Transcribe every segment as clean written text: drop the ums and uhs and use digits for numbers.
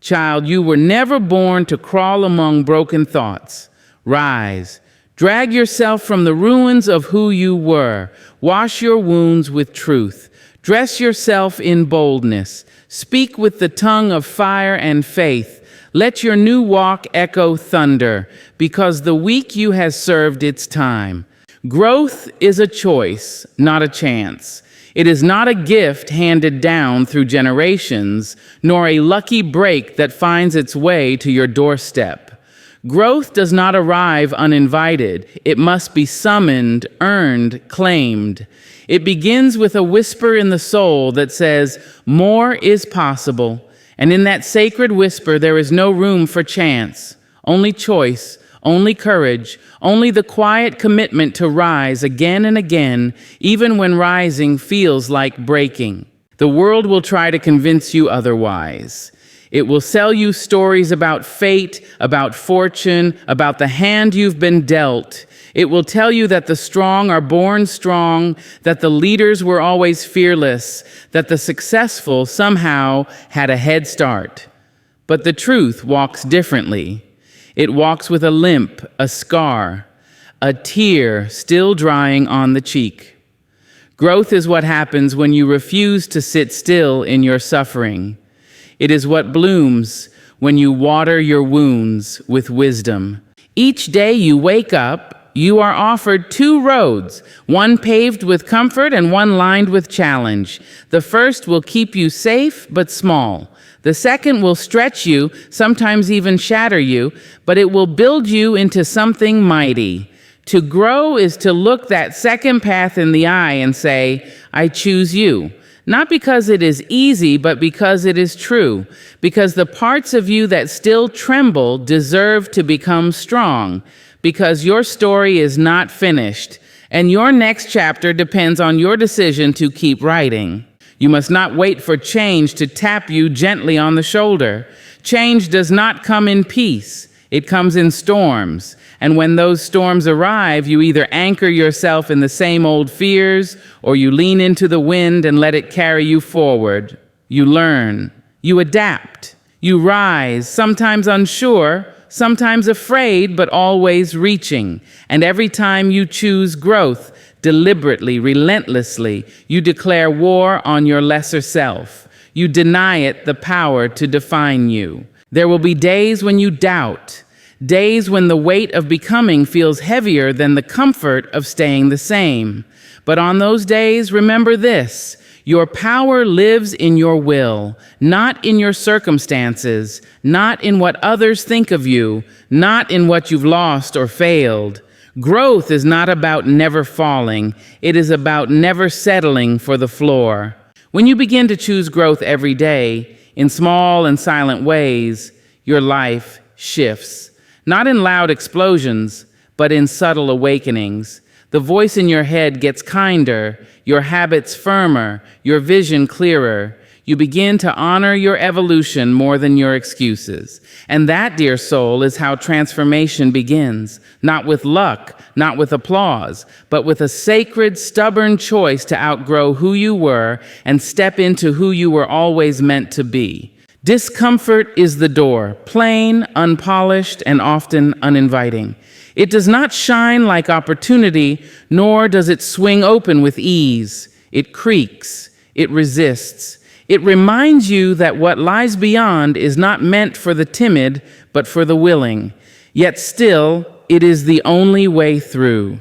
Child, you were never born to crawl among broken thoughts. Rise. Drag yourself from the ruins of who you were. Wash your wounds with truth. Dress yourself in boldness. Speak with the tongue of fire and faith. Let your new walk echo thunder, because the weak you has served its time. Growth is a choice, not a chance. It is not a gift handed down through generations, nor a lucky break that finds its way to your doorstep. Growth does not arrive uninvited. It must be summoned, earned, claimed. It begins with a whisper in the soul that says, more is possible. And in that sacred whisper, there is no room for chance, only choice, only courage, only the quiet commitment to rise again and again, even when rising feels like breaking. The world will try to convince you otherwise. It will sell you stories about fate, about fortune, about the hand you've been dealt. It will tell you that the strong are born strong, that the leaders were always fearless, that the successful somehow had a head start. But the truth walks differently. It walks with a limp, a scar, a tear still drying on the cheek. Growth is what happens when you refuse to sit still in your suffering. It is what blooms when you water your wounds with wisdom. Each day you wake up, you are offered two roads, one paved with comfort and one lined with challenge. The first will keep you safe but small. The second will stretch you, sometimes even shatter you, but it will build you into something mighty. To grow is to look that second path in the eye and say, I choose you. Not because it is easy, but because it is true. Because the parts of you that still tremble deserve to become strong. Because your story is not finished, and your next chapter depends on your decision to keep writing. You must not wait for change to tap you gently on the shoulder. Change does not come in peace. It comes in storms. And when those storms arrive, you either anchor yourself in the same old fears, or you lean into the wind and let it carry you forward. You learn. You adapt. You rise, sometimes unsure, sometimes afraid, but always reaching. And every time you choose growth, deliberately, relentlessly, you declare war on your lesser self. You deny it the power to define you. There will be days when you doubt, days when the weight of becoming feels heavier than the comfort of staying the same. But on those days, remember this: your power lives in your will, not in your circumstances, not in what others think of you, not in what you've lost or failed. Growth is not about never falling. It is about never settling for the floor. When you begin to choose growth every day, in small and silent ways, your life shifts. Not in loud explosions, but in subtle awakenings. The voice in your head gets kinder, your habits firmer, your vision clearer. You begin to honor your evolution more than your excuses. And that, dear soul, is how transformation begins. Not with luck, not with applause, but with a sacred, stubborn choice to outgrow who you were and step into who you were always meant to be. Discomfort is the door, plain, unpolished, and often uninviting. It does not shine like opportunity, nor does it swing open with ease. It creaks, it resists. It reminds you that what lies beyond is not meant for the timid, but for the willing. Yet still, it is the only way through.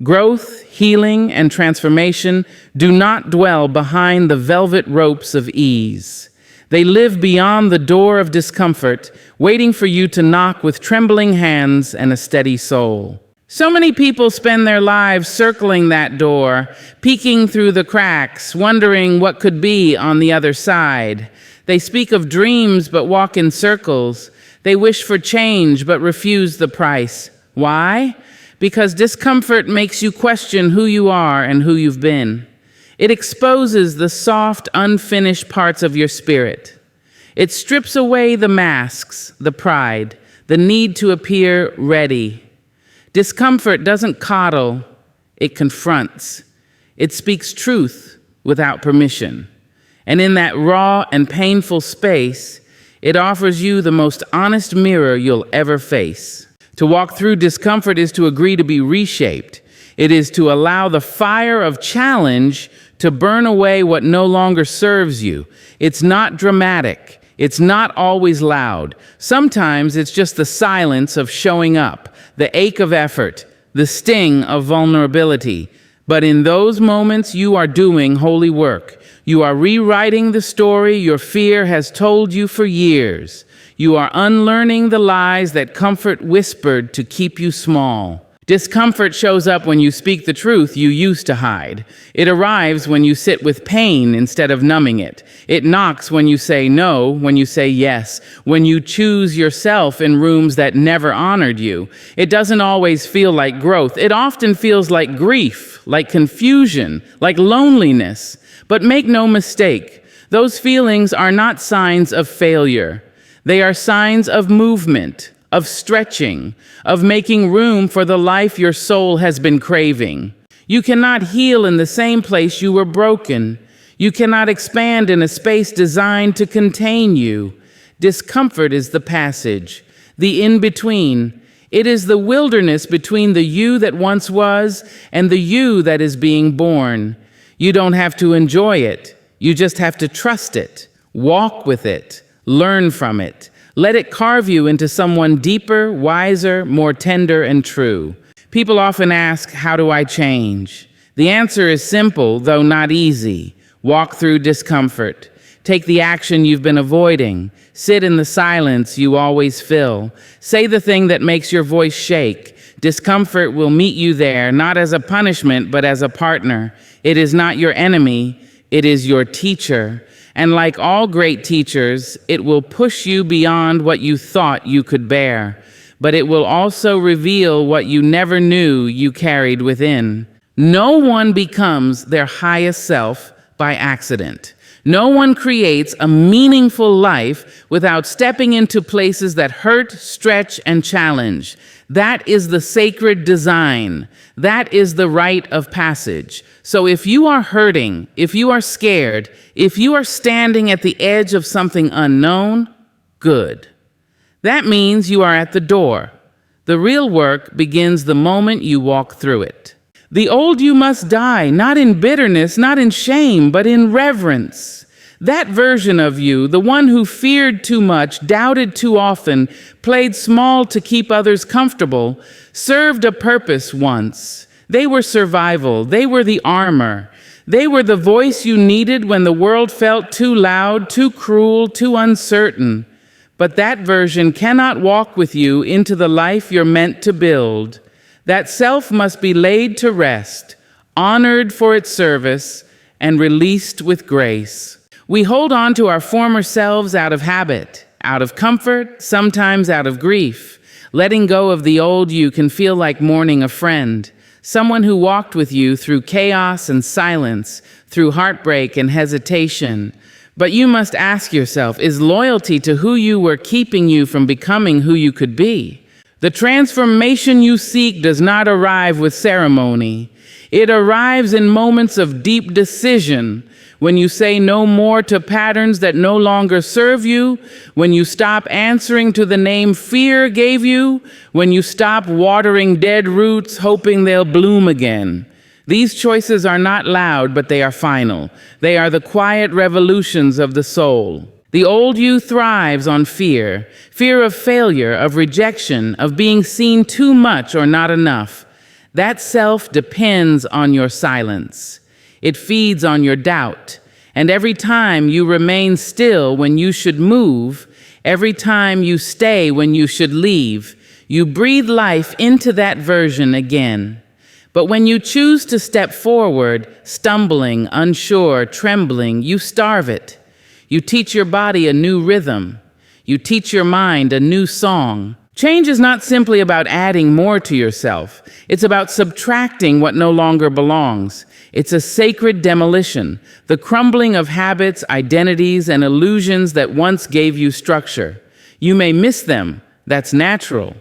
Growth, healing, and transformation do not dwell behind the velvet ropes of ease. They live beyond the door of discomfort, waiting for you to knock with trembling hands and a steady soul. So many people spend their lives circling that door, peeking through the cracks, wondering what could be on the other side. They speak of dreams but walk in circles. They wish for change but refuse the price. Why? Because discomfort makes you question who you are and who you've been. It exposes the soft, unfinished parts of your spirit. It strips away the masks, the pride, the need to appear ready. Discomfort doesn't coddle, it confronts. It speaks truth without permission. And in that raw and painful space, It offers you the most honest mirror you'll ever face. To walk through discomfort is to agree to be reshaped. It is to allow the fire of challenge to burn away what no longer serves you. It's not dramatic. It's not always loud. Sometimes it's just the silence of showing up, the ache of effort, the sting of vulnerability. But in those moments, you are doing holy work. You are rewriting the story your fear has told you for years. You are unlearning the lies that comfort whispered to keep you small. Discomfort shows up when you speak the truth you used to hide. It arrives when you sit with pain instead of numbing it. It knocks when you say no, when you say yes, when you choose yourself in rooms that never honored you. It doesn't always feel like growth. It often feels like grief, like confusion, like loneliness. But make no mistake, those feelings are not signs of failure. They are signs of movement, of stretching, of making room for the life your soul has been craving. You cannot heal in the same place you were broken. You cannot expand in a space designed to contain you. Discomfort is the passage, the in-between. It is the wilderness between the you that once was and the you that is being born. You don't have to enjoy it. You just have to trust it, walk with it, learn from it. Let it carve you into someone deeper, wiser, more tender and true. People often ask, how do I change? The answer is simple, though not easy. Walk through discomfort. Take the action you've been avoiding. Sit in the silence you always fill. Say the thing that makes your voice shake. Discomfort will meet you there, not as a punishment, but as a partner. It is not your enemy, it is your teacher. And like all great teachers, it will push you beyond what you thought you could bear. But it will also reveal what you never knew you carried within. No one becomes their highest self by accident. No one creates a meaningful life without stepping into places that hurt, stretch, and challenge. That is the sacred design. That is the rite of passage. So if you are hurting, if you are scared, if you are standing at the edge of something unknown, good. That means you are at the door. The real work begins the moment you walk through it. The old you must die, not in bitterness, not in shame, but in reverence. That version of you, the one who feared too much, doubted too often, played small to keep others comfortable, served a purpose once. They were survival. They were the armor. They were the voice you needed when the world felt too loud, too cruel, too uncertain. But that version cannot walk with you into the life you're meant to build. That self must be laid to rest, honored for its service, and released with grace. We hold on to our former selves out of habit, out of comfort, sometimes out of grief. Letting go of the old you can feel like mourning a friend, someone who walked with you through chaos and silence, through heartbreak and hesitation. But you must ask yourself, is loyalty to who you were keeping you from becoming who you could be? The transformation you seek does not arrive with ceremony. It arrives in moments of deep decision, when you say no more to patterns that no longer serve you, when you stop answering to the name fear gave you, when you stop watering dead roots hoping they'll bloom again. These choices are not loud, but they are final. They are the quiet revolutions of the soul. The old you thrives on fear, fear of failure, of rejection, of being seen too much or not enough. That self depends on your silence. It feeds on your doubt. And every time you remain still when you should move, every time you stay when you should leave, you breathe life into that version again. But when you choose to step forward, stumbling, unsure, trembling, you starve it. You teach your body a new rhythm. You teach your mind a new song. Change is not simply about adding more to yourself. It's about subtracting what no longer belongs. It's a sacred demolition, the crumbling of habits, identities, and illusions that once gave you structure. You may miss them. That's natural.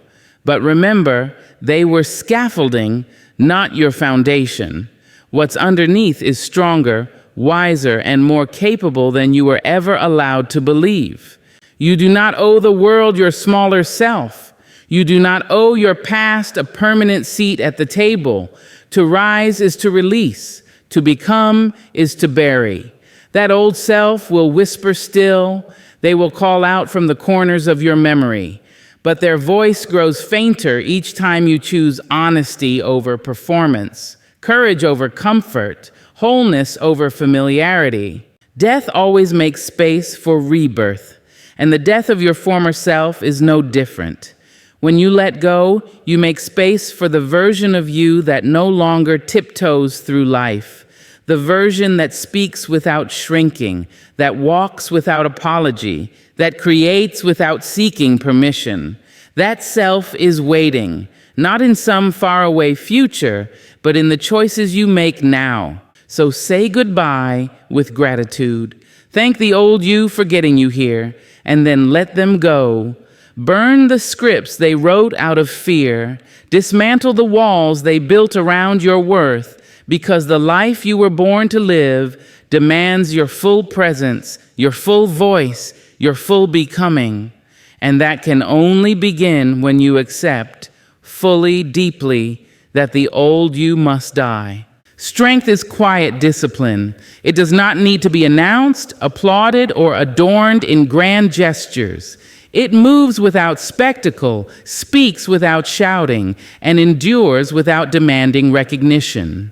But remember, they were scaffolding, not your foundation. What's underneath is stronger, wiser, and more capable than you were ever allowed to believe. You do not owe the world your smaller self. You do not owe your past a permanent seat at the table. To rise is to release. To become is to bury. That old self will whisper still. They will call out from the corners of your memory. But their voice grows fainter each time you choose honesty over performance, courage over comfort, wholeness over familiarity. Death always makes space for rebirth, and the death of your former self is no different. When you let go, you make space for the version of you that no longer tiptoes through life, the version that speaks without shrinking, that walks without apology, that creates without seeking permission. That self is waiting, not in some faraway future, but in the choices you make now. So say goodbye with gratitude. Thank the old you for getting you here, and then let them go. Burn the scripts they wrote out of fear. Dismantle the walls they built around your worth, because the life you were born to live demands your full presence, your full voice, your full becoming. And that can only begin when you accept, fully, deeply, that the old you must die. Strength is quiet discipline. It does not need to be announced, applauded, or adorned in grand gestures. It moves without spectacle, speaks without shouting, and endures without demanding recognition.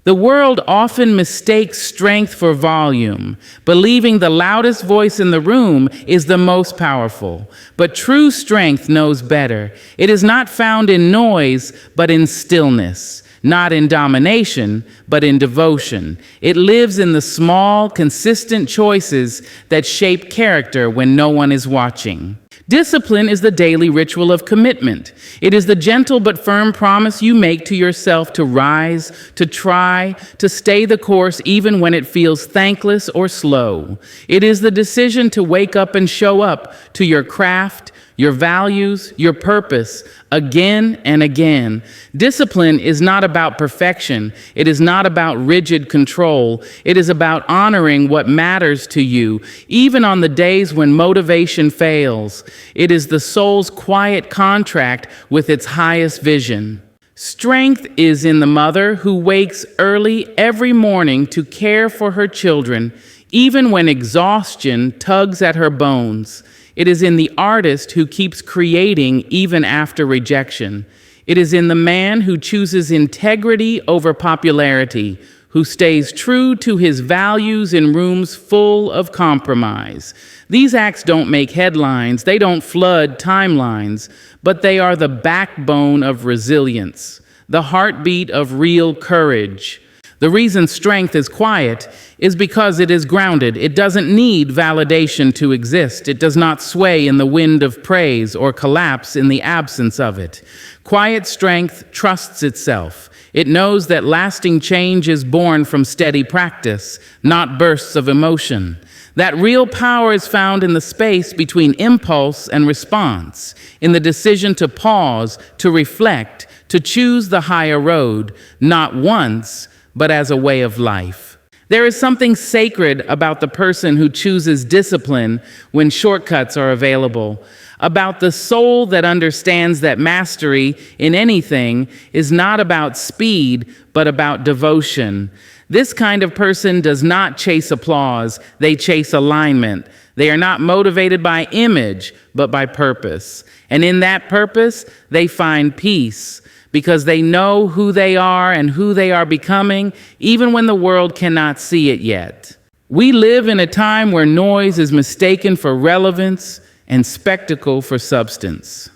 The world often mistakes strength for volume, believing the loudest voice in the room is the most powerful. But true strength knows better. It is not found in noise, but in stillness. Not in domination, but in devotion. It lives in the small, consistent choices that shape character when no one is watching. Discipline is the daily ritual of commitment. It is the gentle but firm promise you make to yourself to rise, to try, to stay the course even when it feels thankless or slow. It is the decision to wake up and show up to your craft, your values, your purpose, again and again. Discipline is not about perfection. It is not about rigid control. It is about honoring what matters to you, even on the days when motivation fails. It is the soul's quiet contract with its highest vision. Strength is in the mother who wakes early every morning to care for her children, even when exhaustion tugs at her bones. It is in the artist who keeps creating even after rejection. It is in the man who chooses integrity over popularity, who stays true to his values in rooms full of compromise. These acts don't make headlines, they don't flood timelines, but they are the backbone of resilience, the heartbeat of real courage. The reason strength is quiet is because it is grounded. It doesn't need validation to exist. It does not sway in the wind of praise or collapse in the absence of it. Quiet strength trusts itself. It knows that lasting change is born from steady practice, not bursts of emotion. That real power is found in the space between impulse and response, in the decision to pause, to reflect, to choose the higher road, not once, but as a way of life. There is something sacred about the person who chooses discipline when shortcuts are available, about the soul that understands that mastery in anything is not about speed, but about devotion. This kind of person does not chase applause, they chase alignment. They are not motivated by image, but by purpose. And in that purpose, they find peace, because they know who they are and who they are becoming, even when the world cannot see it yet. We live in a time where noise is mistaken for relevance and spectacle for substance.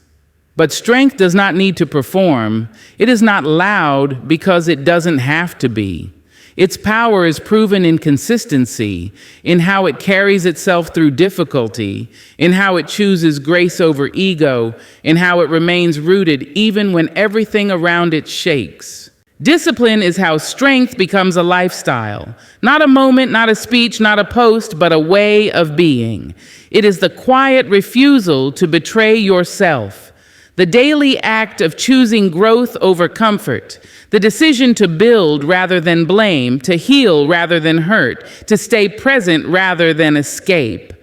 But strength does not need to perform. It is not loud because it doesn't have to be. Its power is proven in consistency, in how it carries itself through difficulty, in how it chooses grace over ego, in how it remains rooted even when everything around it shakes. Discipline is how strength becomes a lifestyle, not a moment, not a speech, not a post, but a way of being. It is the quiet refusal to betray yourself, the daily act of choosing growth over comfort, the decision to build rather than blame, to heal rather than hurt, to stay present rather than escape.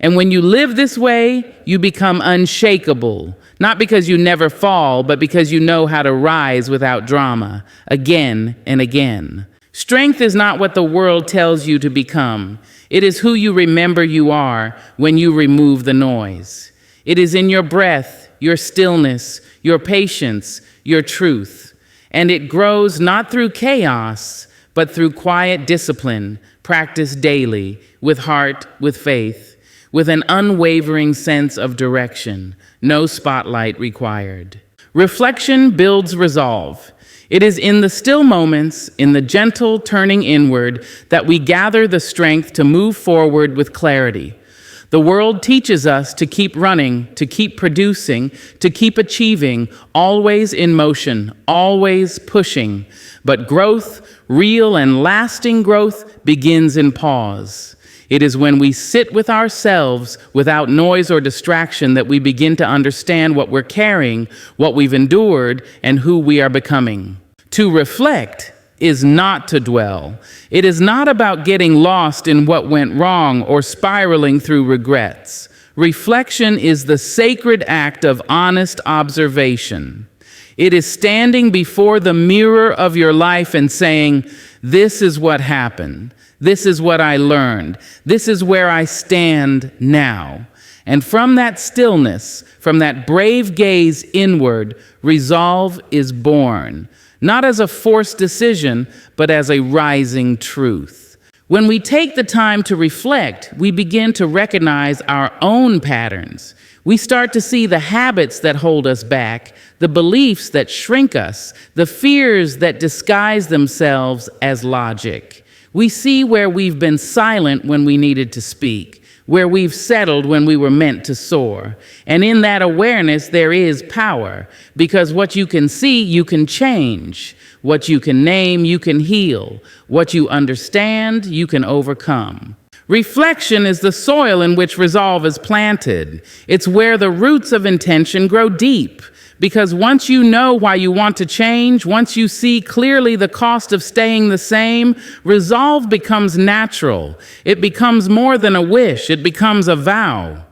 And when you live this way, you become unshakable, not because you never fall, but because you know how to rise without drama, again and again. Strength is not what the world tells you to become. It is who you remember you are when you remove the noise. It is in your breath, your stillness, your patience, your truth. And it grows not through chaos, but through quiet discipline, practiced daily, with heart, with faith, with an unwavering sense of direction, no spotlight required. Reflection builds resolve. It is in the still moments, in the gentle turning inward, that we gather the strength to move forward with clarity. The world teaches us to keep running, to keep producing, to keep achieving, always in motion, always pushing. But growth, real and lasting growth, begins in pause. It is when we sit with ourselves without noise or distraction that we begin to understand what we're carrying, what we've endured, and who we are becoming. To reflect is not to dwell. It is not about getting lost in what went wrong or spiraling through regrets. Reflection is the sacred act of honest observation. It is standing before the mirror of your life and saying, "This is what happened. This is what I learned. This is where I stand now." And from that stillness, from that brave gaze inward, resolve is born, not as a forced decision, but as a rising truth. When we take the time to reflect, we begin to recognize our own patterns. We start to see the habits that hold us back, the beliefs that shrink us, the fears that disguise themselves as logic. We see where we've been silent when we needed to speak, where we've settled when we were meant to soar. And in that awareness, there is power, because what you can see, you can change. What you can name, you can heal. What you understand, you can overcome. Reflection is the soil in which resolve is planted. It's where the roots of intention grow deep. Because once you know why you want to change, once you see clearly the cost of staying the same, resolve becomes natural. It becomes more than a wish, it becomes a vow.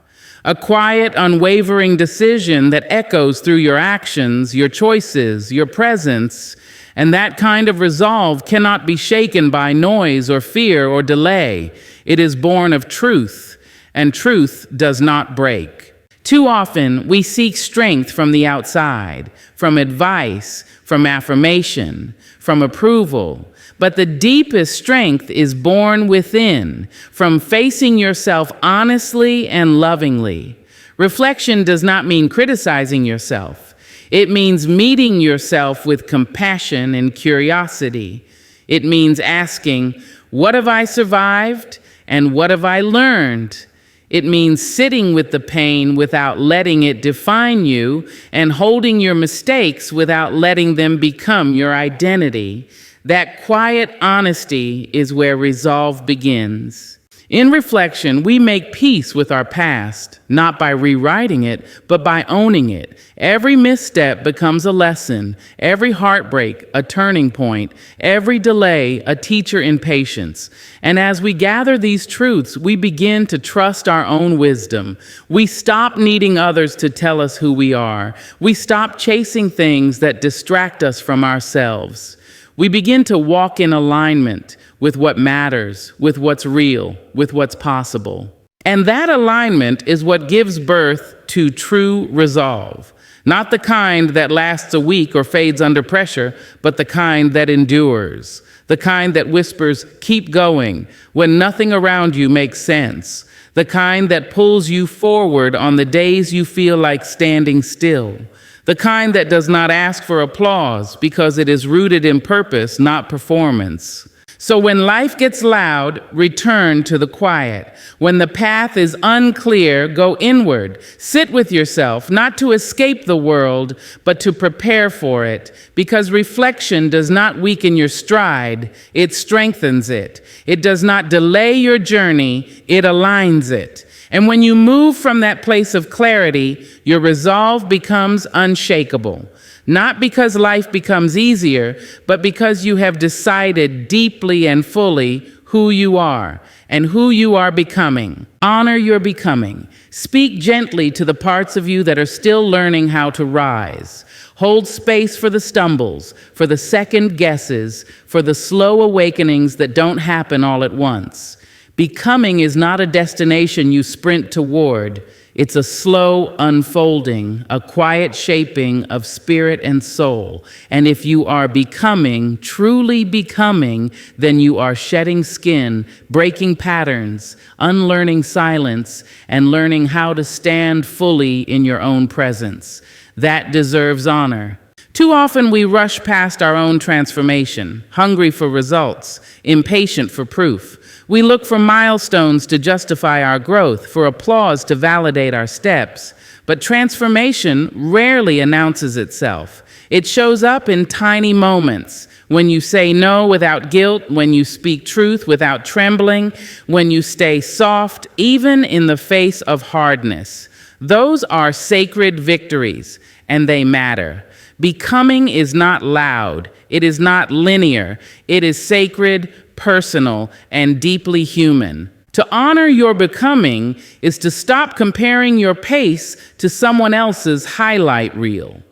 A quiet, unwavering decision that echoes through your actions, your choices, your presence. And that kind of resolve cannot be shaken by noise or fear or delay. It is born of truth, and truth does not break. Too often, we seek strength from the outside, from advice, from affirmation, from approval. But the deepest strength is born within, from facing yourself honestly and lovingly. Reflection does not mean criticizing yourself. It means meeting yourself with compassion and curiosity. It means asking, what have I survived and what have I learned? It means sitting with the pain without letting it define you, and holding your mistakes without letting them become your identity. That quiet honesty is where resolve begins. In reflection, we make peace with our past, not by rewriting it, but by owning it. Every misstep becomes a lesson, every heartbreak a turning point, every delay a teacher in patience. And as we gather these truths, we begin to trust our own wisdom. We stop needing others to tell us who we are. We stop chasing things that distract us from ourselves. We begin to walk in alignment with what matters, with what's real, with what's possible. And that alignment is what gives birth to true resolve. Not the kind that lasts a week or fades under pressure, but the kind that endures. The kind that whispers, keep going, when nothing around you makes sense. The kind that pulls you forward on the days you feel like standing still. The kind that does not ask for applause because it is rooted in purpose, not performance. So when life gets loud, return to the quiet. When the path is unclear, go inward. Sit with yourself, not to escape the world, but to prepare for it. Because reflection does not weaken your stride, it strengthens it. It does not delay your journey, it aligns it. And when you move from that place of clarity, your resolve becomes unshakable. Not because life becomes easier, but because you have decided deeply and fully who who you are and who you are becoming. Honor your becoming. Speak gently to the parts of you that are still learning how to rise. Hold space for the stumbles, for the second guesses, for the slow awakenings that don't happen all at once. Becoming is not a destination you sprint toward. It's a slow unfolding, a quiet shaping of spirit and soul. And if you are becoming, truly becoming, then you are shedding skin, breaking patterns, unlearning silence, and learning how to stand fully in your own presence. That deserves honor. Too often we rush past our own transformation, hungry for results, impatient for proof. We look for milestones to justify our growth, for applause to validate our steps. But transformation rarely announces itself. It shows up in tiny moments, when you say no without guilt, when you speak truth without trembling, when you stay soft, even in the face of hardness. Those are sacred victories, and they matter. Becoming is not loud. It is not linear. It is sacred, personal, and deeply human. To honor your becoming is to stop comparing your pace to someone else's highlight reel.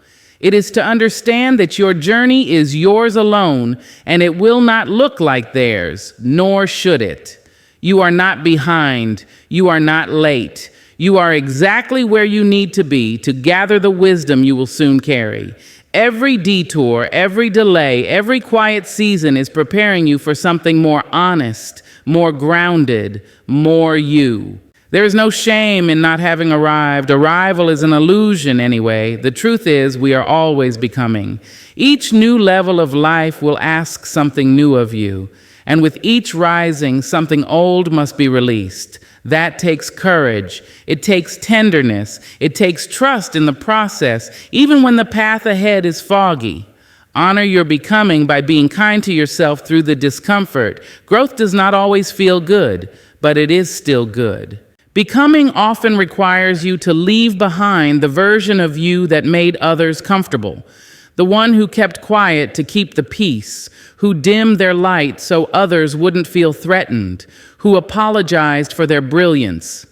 It is to understand that your journey is yours alone, and it will not look like theirs, nor should it. You are not behind. You are not late. You are exactly where you need to be to gather the wisdom you will soon carry. Every detour, every delay, every quiet season is preparing you for something more honest, more grounded, more you. There is no shame in not having arrived. Arrival is an illusion anyway. The truth is, we are always becoming. Each new level of life will ask something new of you. And with each rising, something old must be released. That takes courage. It takes tenderness. It takes trust in the process, even when the path ahead is foggy. Honor your becoming by being kind to yourself through the discomfort. Growth does not always feel good, but it is still good. Becoming often requires you to leave behind the version of you that made others comfortable. The one who kept quiet to keep the peace, who dimmed their light so others wouldn't feel threatened, who apologized for their brilliance.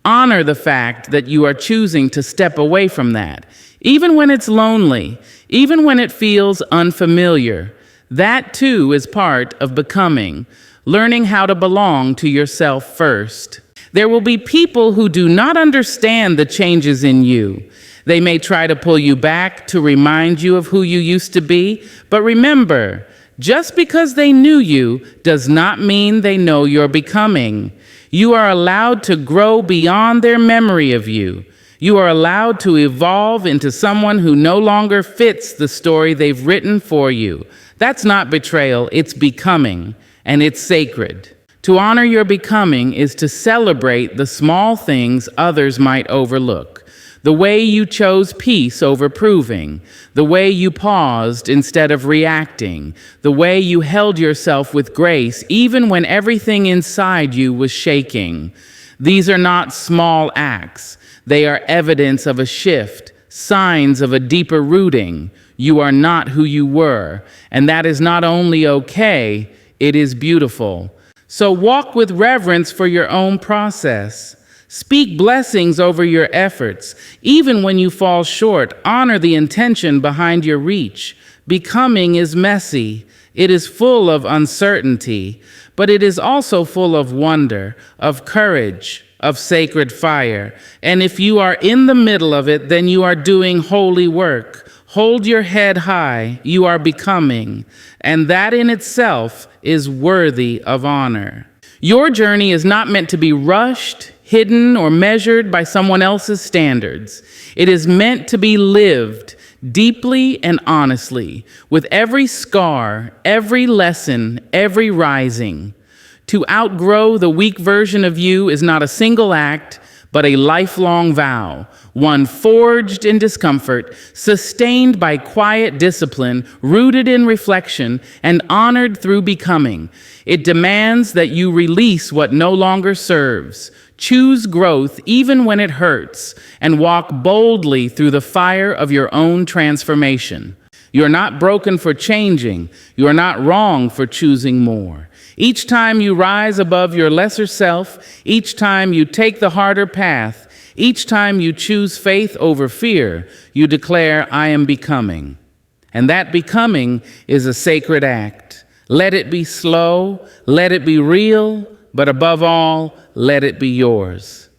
Honor the fact that you are choosing to step away from that, even when it's lonely, even when it feels unfamiliar. That too is part of becoming, learning how to belong to yourself first. There will be people who do not understand the changes in you. They may try to pull you back to remind you of who you used to be, but remember, just because they knew you does not mean they know you're becoming. You are allowed to grow beyond their memory of you. You are allowed to evolve into someone who no longer fits the story they've written for you. That's not betrayal, it's becoming, and it's sacred. To honor your becoming is to celebrate the small things others might overlook. The way you chose peace over proving, the way you paused instead of reacting, the way you held yourself with grace even when everything inside you was shaking. These are not small acts. They are evidence of a shift, signs of a deeper rooting. You are not who you were, and that is not only okay, it is beautiful. So walk with reverence for your own process. Speak blessings over your efforts. Even when you fall short, honor the intention behind your reach. Becoming is messy. It is full of uncertainty, but it is also full of wonder, of courage, of sacred fire. And if you are in the middle of it, then you are doing holy work. Hold your head high. You are becoming, and that in itself is worthy of honor. Your journey is not meant to be rushed, hidden, or measured by someone else's standards. It is meant to be lived deeply and honestly, with every scar, every lesson, every rising. To outgrow the weak version of you is not a single act, but a lifelong vow, one forged in discomfort, sustained by quiet discipline, rooted in reflection, and honored through becoming. It demands that you release what no longer serves, choose growth even when it hurts, and walk boldly through the fire of your own transformation. You're not broken for changing. You're not wrong for choosing more. Each time you rise above your lesser self, each time you take the harder path, each time you choose faith over fear, you declare, I am becoming. And that becoming is a sacred act. Let it be slow, let it be real, but above all, let it be yours.